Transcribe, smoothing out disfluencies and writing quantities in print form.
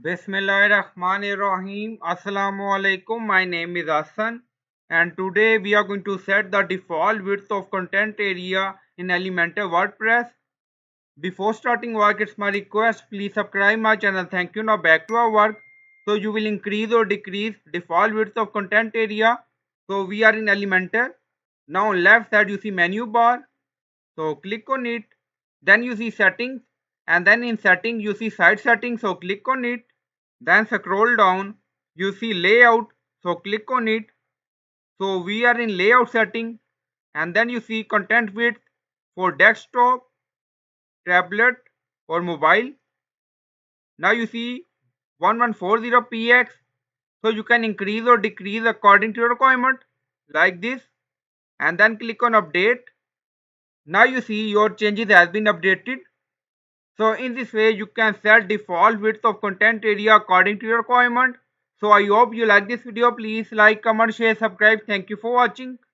Bismillahirrahmanirrahim. Assalamu alaikum. My name is Hassan and today we are going to set the default width of content area in Elementor WordPress. Before starting work, it's my request, please subscribe my channel. Thank you. Now back to our work. So you will increase or decrease default width of content area. So we are in Elementor. Now on left side you see menu bar. So click on it. Then you see settings and then in settings you see site settings. So click on it. Then scroll down, you see layout, so click on it. So we are in layout setting and then you see content width for desktop, tablet or mobile. Now you see 1140px, so you can increase or decrease according to your requirement like this and then click on update. Now you see your changes has been updated. So in this way you can set default width of content area according to your requirement. So I hope you like this video. Please like, comment, share, subscribe. Thank you for watching.